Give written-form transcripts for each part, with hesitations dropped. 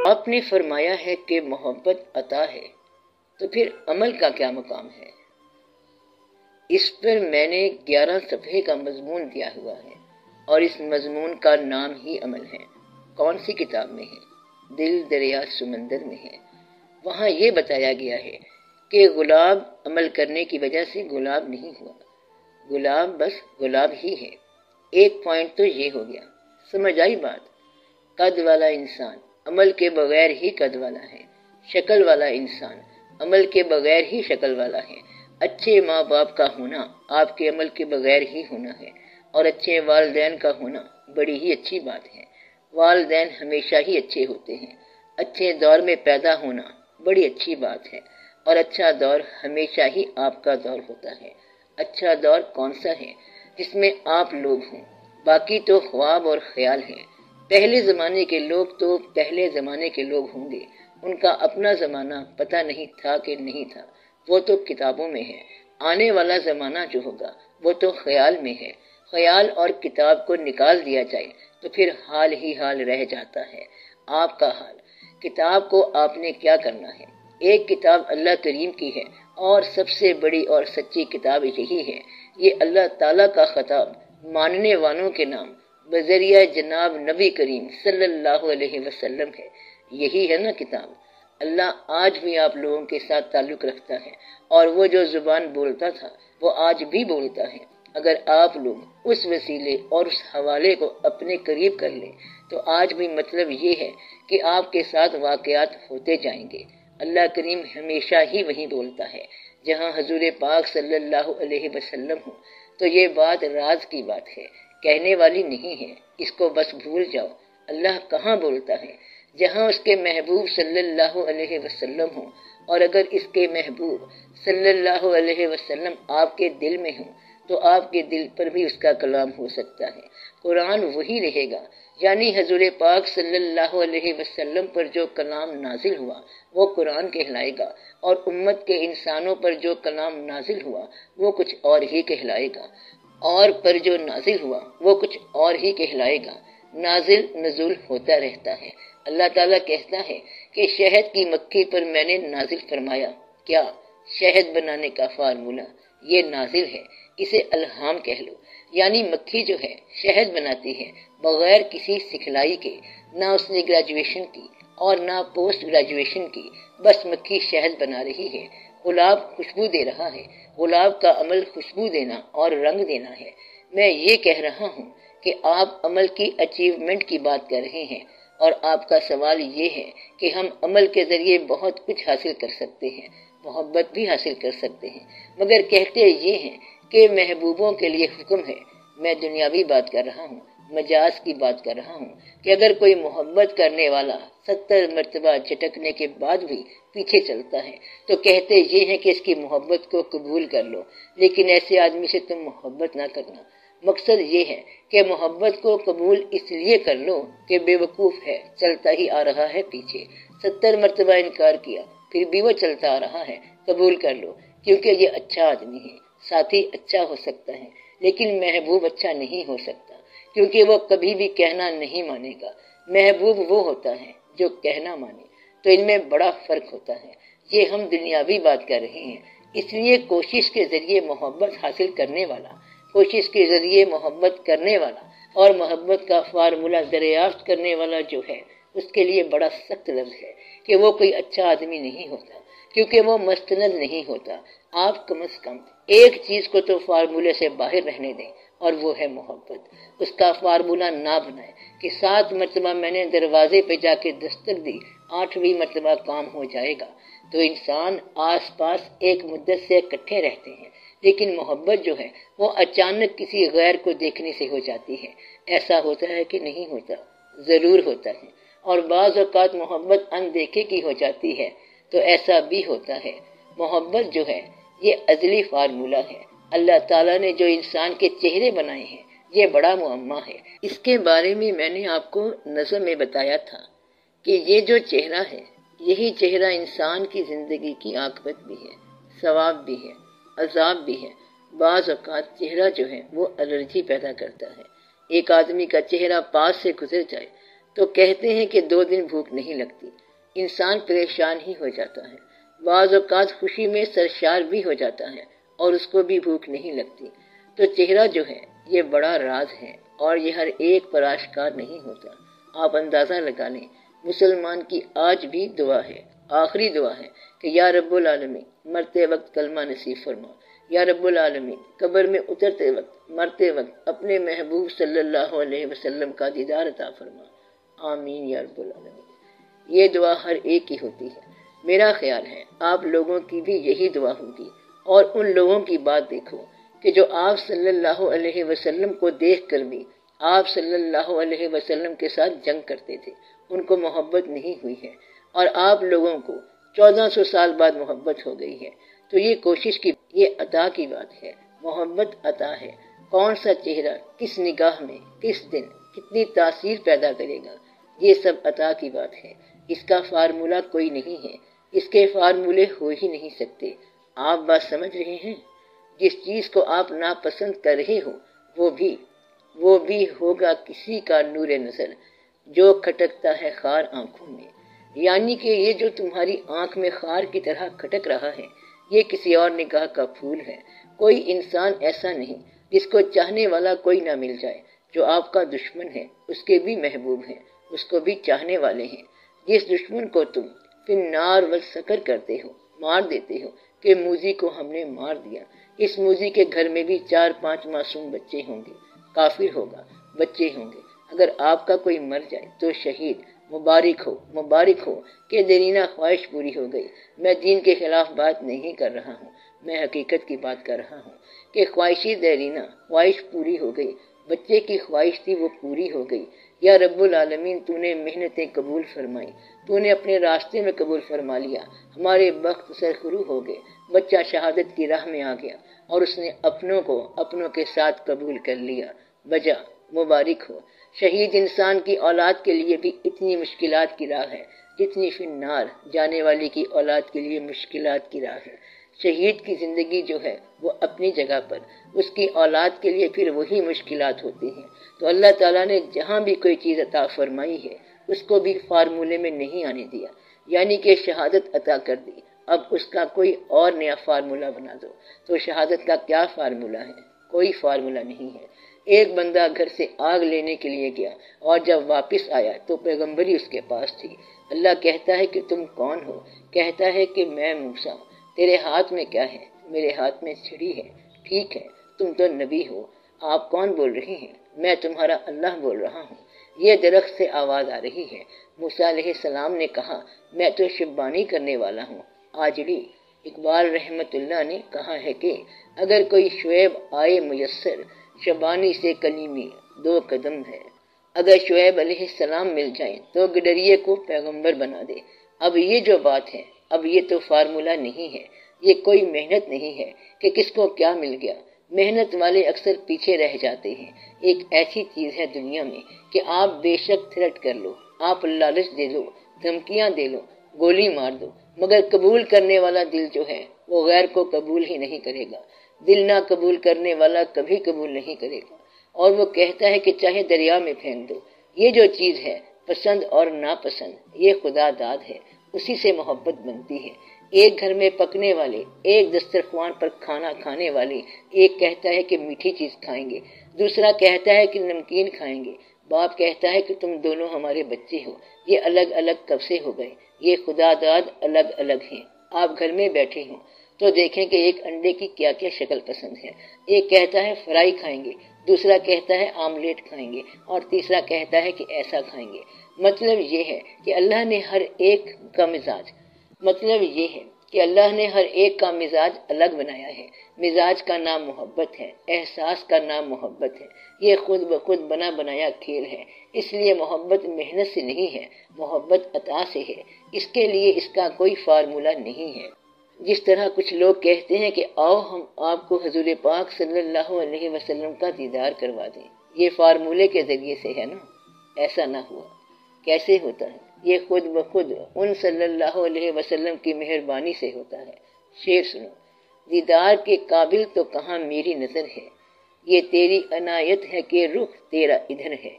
آپ نے فرمایا ہے کہ محبت عطا ہے، تو پھر عمل کا کیا مقام ہے؟ اس پر میں نے 11 صفحے کا مضمون دیا ہوا ہے، اور اس مضمون کا نام ہی عمل ہے۔ کون سی کتاب میں ہے؟ دل دریا سمندر میں ہے۔ وہاں یہ بتایا گیا ہے کہ گلاب عمل کرنے کی وجہ سے گلاب نہیں ہوا، گلاب بس گلاب ہی ہے۔ ایک پوائنٹ تو یہ ہو گیا، سمجھ آئی بات؟ قد والا انسان عمل کے بغیر ہی قد والا ہے، شکل والا انسان عمل کے بغیر ہی شکل والا ہے۔ اچھے ماں باپ کا ہونا آپ کے عمل کے بغیر ہی ہونا ہے، اور اچھے والدین کا ہونا بڑی ہی اچھی بات ہے۔ والدین ہمیشہ ہی اچھے ہوتے ہیں۔ اچھے دور میں پیدا ہونا بڑی اچھی بات ہے، اور اچھا دور ہمیشہ ہی آپ کا دور ہوتا ہے۔ اچھا دور کون سا ہے؟ جس میں آپ لوگ ہوں، باقی تو خواب اور خیال ہے۔ پہلے زمانے کے لوگ تو پہلے زمانے کے لوگ ہوں گے، ان کا اپنا زمانہ پتہ نہیں تھا کہ نہیں تھا، وہ تو کتابوں میں ہے۔ آنے والا زمانہ جو ہوگا وہ تو خیال میں ہے۔ خیال اور کتاب کو نکال دیا جائے تو پھر حال ہی حال رہ جاتا ہے۔ آپ کا حال، کتاب کو آپ نے کیا کرنا ہے؟ ایک کتاب اللہ کریم کی ہے، اور سب سے بڑی اور سچی کتاب یہی ہے۔ یہ اللہ تعالیٰ کا خطاب ماننے والوں کے نام بذریعہ جناب نبی کریم صلی اللہ علیہ وسلم ہے۔ یہی ہے نا کتاب۔ اللہ آج بھی آپ لوگوں کے ساتھ تعلق رکھتا ہے، اور وہ جو زبان بولتا تھا وہ آج بھی بولتا ہے۔ اگر آپ لوگ اس وسیلے اور اس حوالے کو اپنے قریب کر لیں تو آج بھی مطلب یہ ہے کہ آپ کے ساتھ واقعات ہوتے جائیں گے۔ اللہ کریم ہمیشہ ہی وہی بولتا ہے جہاں حضور پاک صلی اللہ علیہ وسلم ہو، تو یہ بات راز کی بات ہے، کہنے والی نہیں ہے، اس کو بس بھول جاؤ۔ اللہ کہاں بولتا ہے؟ جہاں اس کے محبوب صلی اللہ علیہ وسلم ہوں، اور اگر اس کے محبوب صلی اللہ علیہ وسلم آپ کے دل میں ہوں تو آپ کے دل پر بھی اس کا کلام ہو سکتا ہے۔ قرآن وہی رہے گا، یعنی حضور پاک صلی اللہ علیہ وسلم پر جو کلام نازل ہوا وہ قرآن کہلائے گا، اور امت کے انسانوں پر جو کلام نازل ہوا وہ کچھ اور ہی کہلائے گا، اور پر جو نازل ہوا وہ کچھ اور ہی کہلائے گا۔ نازل نزول ہوتا رہتا ہے۔ اللہ تعالیٰ کہتا ہے کہ شہد کی مکھی پر میں نے نازل فرمایا۔ کیا؟ شہد بنانے کا فارمولہ، یہ نازل ہے، اسے الہام کہہ لو۔ یعنی مکھی جو ہے شہد بناتی ہے بغیر کسی سکھلائی کے، نہ اس نے گریجویشن کی اور نہ پوسٹ گریجویشن کی، بس مکھی شہد بنا رہی ہے۔ گلاب خوشبو دے رہا ہے، گلاب کا عمل خوشبو دینا اور رنگ دینا ہے۔ میں یہ کہہ رہا ہوں کہ آپ عمل کی اچیومنٹ کی بات کر رہے ہیں، اور آپ کا سوال یہ ہے کہ ہم عمل کے ذریعے بہت کچھ حاصل کر سکتے ہیں، محبت بھی حاصل کر سکتے ہیں، مگر کہتے یہ ہیں کہ محبوبوں کے لیے حکم ہے۔ میں دنیاوی بات کر رہا ہوں، مجاز کی بات کر رہا ہوں کہ اگر کوئی محبت کرنے والا 70 مرتبہ جھٹکنے کے بعد بھی پیچھے چلتا ہے تو کہتے یہ ہیں کہ اس کی محبت کو قبول کر لو، لیکن ایسے آدمی سے تم محبت نہ کرنا۔ مقصد یہ ہے کہ محبت کو قبول اس لیے کر لو کہ بے وقوف ہے، چلتا ہی آ رہا ہے پیچھے، 70 مرتبہ انکار کیا پھر بھی وہ چلتا آ رہا ہے، قبول کر لو کیونکہ یہ اچھا آدمی ہے۔ ساتھی اچھا ہو سکتا ہے لیکن محبوب اچھا نہیں ہو سکتا، کیونکہ وہ کبھی بھی کہنا نہیں مانے گا۔ محبوب وہ ہوتا ہے جو کہنا مانے، تو ان میں بڑا فرق ہوتا ہے۔ یہ ہم دنیاوی بات کر رہے ہیں، اس لیے کوشش کے ذریعے محبت حاصل کرنے والا، کوشش کے ذریعے محبت کرنے والا اور محبت کا فارمولہ دریافت کرنے والا جو ہے، اس کے لیے بڑا سخت لفظ ہے کہ وہ کوئی اچھا آدمی نہیں ہوتا، کیونکہ وہ مستند نہیں ہوتا۔ آپ کم از کم ایک چیز کو تو فارمولے سے باہر رہنے دیں، اور وہ ہے محبت۔ اس کا فارمولہ نہ بنائیں کہ 7 مرتبہ میں نے دروازے پہ جا کے دستک دی، 8ویں مرتبہ کام ہو جائے گا۔ تو انسان آس پاس ایک مدت سے اکٹھے رہتے ہیں، لیکن محبت جو ہے وہ اچانک کسی غیر کو دیکھنے سے ہو جاتی ہے۔ ایسا ہوتا ہے کہ نہیں ہوتا؟ ضرور ہوتا ہے۔ اور بعض اوقات محبت اندیکھے کی ہو جاتی ہے تو ایسا بھی ہوتا ہے۔ محبت جو ہے یہ ازلی فارمولہ ہے۔ اللہ تعالیٰ نے جو انسان کے چہرے بنائے ہیں یہ بڑا معمہ ہے۔ اس کے بارے میں نے آپ کو نظم میں بتایا تھا کہ یہ جو چہرہ ہے یہی چہرہ انسان کی زندگی کی عاقبت بھی ہے، ثواب بھی ہے، عذاب بھی ہے۔ بعض اوقات چہرہ جو ہے وہ الرجی پیدا کرتا ہے۔ ایک آدمی کا چہرہ پاس سے گزر جائے تو کہتے ہیں کہ 2 دن بھوک نہیں لگتی۔ انسان پریشان ہی ہو جاتا ہے، بعض اوقات خوشی میں سرشار بھی ہو جاتا ہے اور اس کو بھی بھوک نہیں لگتی۔ تو چہرہ جو ہے یہ بڑا راز ہے اور یہ ہر ایک پر آشکار نہیں ہوتا۔ آپ اندازہ لگا لیں، مسلمان کی آج بھی دعا ہے، آخری دعا ہے کہ یا رب العالمین مرتے وقت کلمہ نصیب فرما، یا رب العالمین قبر میں اترتے وقت، مرتے وقت اپنے محبوب صلی اللہ علیہ وسلم کا دیدار عطا فرما، آمین یا رب العالمین۔ یہ دعا ہر ایک کی ہوتی ہے۔ میرا خیال ہے آپ لوگوں کی بھی یہی دعا ہوگی۔ اور ان لوگوں کی بات دیکھو کہ جو آپ صلی اللہ علیہ وسلم کو دیکھ کر بھی آپ صلی اللہ علیہ وسلم کے ساتھ جنگ کرتے تھے، ان کو محبت نہیں ہوئی ہے، اور آپ لوگوں کو 1400 سال بعد محبت ہو گئی ہے۔ تو یہ کوشش کی، یہ عطا کی بات ہے، محبت عطا ہے۔ کون سا چہرہ کس نگاہ میں کس دن کتنی تاثیر پیدا کرے گا، یہ سب عطا کی بات ہے۔ اس کا فارمولہ کوئی نہیں ہے، اس کے فارمولے ہو ہی نہیں سکتے۔ آپ بات سمجھ رہے ہیں؟ جس چیز کو آپ ناپسند کر رہے ہو وہ بھی ہوگا کسی کا نور نظر جو کھٹکتا ہے خار آنکھوں میں۔ یعنی کہ یہ جو تمہاری آنکھ میں خار کی طرح کھٹک رہا ہے، یہ کسی اور نگاہ کا پھول ہے۔ کوئی انسان ایسا نہیں جس کو چاہنے والا کوئی نہ مل جائے۔ جو آپ کا دشمن ہے اس کے بھی محبوب ہیں، اس کو بھی چاہنے والے ہیں۔ جس دشمن کو تم فی النار والسکر کرتے ہو، مار دیتے ہو کہ موذی کو ہم نے مار دیا، اس موذی کے گھر میں بھی 4-5 معصوم بچے ہوں گے، کافر ہوگا، بچے ہوں گے۔ اگر آپ کا کوئی مر جائے تو شہید، مبارک ہو کہ دیرینہ خواہش پوری ہو گئی۔ میں دین کے خلاف بات نہیں کر رہا ہوں، میں حقیقت کی بات کر رہا ہوں کہ خواہشی دیرینہ خواہش پوری ہو گئی، بچے کی خواہش تھی وہ پوری ہو گئی۔ یا رب العالمین تو نے محنتیں قبول فرمائی، تو نے اپنے راستے میں قبول فرما لیا، ہمارے بخت سرخرو ہو گئے، بچہ شہادت کی راہ میں آ گیا اور اس نے اپنوں کے ساتھ قبول کر لیا۔ بجا مبارک ہو۔ شہید انسان کی اولاد کے لیے بھی اتنی مشکلات کی راہ ہے جتنی فی النار جانے والی کی اولاد کے لیے مشکلات کی راہ ہے۔ شہید کی زندگی جو ہے وہ اپنی جگہ پر، اس کی اولاد کے لیے پھر وہی مشکلات ہوتی ہیں۔ تو اللہ تعالیٰ نے جہاں بھی کوئی چیز عطا فرمائی ہے اس کو بھی فارمولے میں نہیں آنے دیا، یعنی کہ شہادت عطا کر دی، اب اس کا کوئی اور نیا فارمولہ بنا دو۔ تو شہادت کا کیا فارمولہ ہے؟ کوئی فارمولہ نہیں ہے۔ ایک بندہ گھر سے آگ لینے کے لیے گیا اور جب واپس آیا تو پیغمبری اس کے پاس تھی۔ اللہ کہتا ہے کہ تم کون ہو؟ کہتا ہے کہ میں موسیٰ ہوں۔ تیرے ہاتھ میں کیا ہے؟ میرے ہاتھ میں چھڑی ہے۔ ٹھیک ہے، تم تو نبی ہو، آپ کون بول رہے ہیں؟ میں تمہارا اللہ بول رہا ہوں۔ یہ درخت سے آواز آ رہی ہے۔ موسیٰ علیہ السلام نے کہا میں تو شبانی کرنے والا ہوں۔ آجڑی اقبال رحمت اللہ نے کہا ہے کہ اگر کوئی شعیب آئے میسر، شبانی سے کلیمی 2 قدم ہے۔ اگر شعیب علیہ السلام مل جائیں تو گڈریے کو پیغمبر بنا دے۔ اب یہ جو بات ہے، اب یہ تو فارمولہ نہیں ہے، یہ کوئی محنت نہیں ہے کہ کس کو کیا مل گیا۔ محنت والے اکثر پیچھے رہ جاتے ہیں۔ ایک ایسی چیز ہے دنیا میں کہ آپ بے شک تھریٹ کر لو، آپ لالچ دے لو، دھمکیاں دے لو، گولی مار دو، مگر قبول کرنے والا دل جو ہے وہ غیر کو قبول ہی نہیں کرے گا۔ دل نہ قبول کرنے والا کبھی قبول نہیں کرے گا، اور وہ کہتا ہے کہ چاہے دریا میں پھینک دو۔ یہ جو چیز ہے پسند اور ناپسند، یہ خدا داد ہے، اسی سے محبت بنتی ہے۔ ایک گھر میں پکنے والے، ایک دسترخوان پر کھانا کھانے والے، ایک کہتا ہے کہ میٹھی چیز کھائیں گے، دوسرا کہتا ہے کہ نمکین کھائیں گے۔ باپ کہتا ہے کہ تم دونوں ہمارے بچے ہو۔ یہ الگ الگ کب سے ہو گئے؟ یہ خدا داد الگ الگ ہیں۔ آپ گھر میں بیٹھے ہوں تو دیکھیں کہ ایک انڈے کی کیا کیا شکل پسند ہے۔ ایک کہتا ہے فرائی کھائیں گے، دوسرا کہتا ہے آملیٹ کھائیں گے، اور تیسرا کہتا ہے کہ ایسا کھائیں گے۔ مطلب یہ ہے کہ اللہ نے ہر ایک کا مزاج الگ بنایا ہے۔ مزاج کا نام محبت ہے، احساس کا نام محبت ہے۔ یہ خود بخود بنا بنایا کھیل ہے۔ اس لیے محبت محنت سے نہیں ہے، محبت عطا سے ہے۔ اس کے لیے اس کا کوئی فارمولہ نہیں ہے۔ جس طرح کچھ لوگ کہتے ہیں کہ آؤ ہم آپ کو حضور پاک صلی اللہ علیہ وسلم کا دیدار کروا دیں، یہ فارمولے کے ذریعے سے ہے نا؟ ایسا نہ ہوا۔ کیسے ہوتا ہے؟ یہ خود بخود ان صلی اللہ علیہ وسلم کی مہربانی سے ہوتا ہے۔ شعر سنو: دیدار کے قابل تو کہاں میری نظر ہے، یہ تیری عنایت ہے کہ رخ تیرا ادھر ہے۔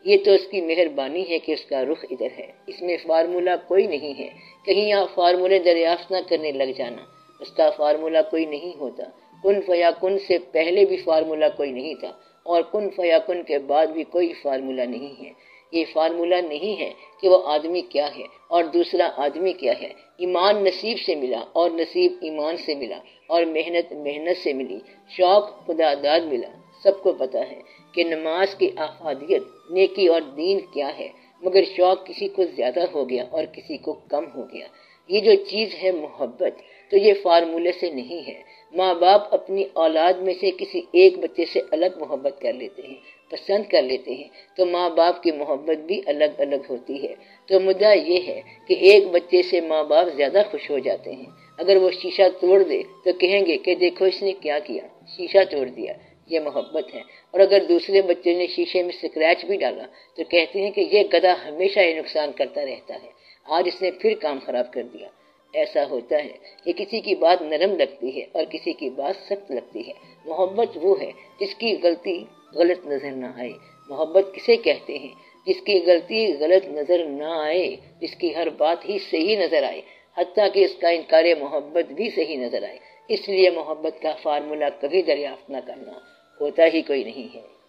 یہ تو اس کی مہربانی ہے کہ اس کا رخ ادھر ہے، اس میں فارمولہ کوئی نہیں ہے، کہیں آپ فارمولے دریافت نہ کرنے لگ جانا، اس کا فارمولہ کوئی نہیں ہوتا، کن فیکن سے پہلے بھی فارمولہ کوئی نہیں تھا اور کن فیکن کے بعد بھی کوئی فارمولہ نہیں ہے۔ یہ فارمولہ نہیں ہے کہ وہ آدمی کیا ہے اور دوسرا آدمی کیا ہے، ایمان نصیب سے ملا اور نصیب ایمان سے ملا اور محنت محنت سے ملی، شوق خدا داد ملا۔ سب کو پتا ہے کہ نماز کی افادیت، نیکی اور دین کیا ہے، مگر شوق کسی کو زیادہ ہو گیا اور کسی کو کم ہو گیا۔ یہ جو چیز ہے محبت، تو یہ فارمولے سے نہیں ہے۔ ماں باپ اپنی اولاد میں سے کسی ایک بچے سے الگ محبت کر لیتے ہیں، پسند کر لیتے ہیں، تو ماں باپ کی محبت بھی الگ الگ ہوتی ہے۔ تو مدعا یہ ہے کہ ایک بچے سے ماں باپ زیادہ خوش ہو جاتے ہیں۔ اگر وہ شیشہ توڑ دے تو کہیں گے کہ دیکھو اس نے کیا کیا، شیشہ توڑ دیا، یہ محبت ہے۔ اور اگر دوسرے بچے نے شیشے میں سکریچ بھی ڈالا تو کہتے ہیں کہ یہ گدھا ہمیشہ یہ نقصان کرتا رہتا ہے، آج اس نے پھر کام خراب کر دیا۔ ایسا ہوتا ہے کہ کسی کی بات نرم لگتی ہے اور کسی کی بات سخت لگتی ہے۔ محبت وہ ہے جس کی غلطی غلط نظر نہ آئے۔ محبت کسے کہتے ہیں؟ جس کی غلطی غلط نظر نہ آئے، جس کی ہر بات ہی صحیح نظر آئے، حتیٰ کہ اس کا انکار محبت بھی صحیح نظر آئے۔ اس لیے محبت کا فارمولہ کبھی دریافت نہ کرنا، ہوتا ہی کوئی نہیں ہے۔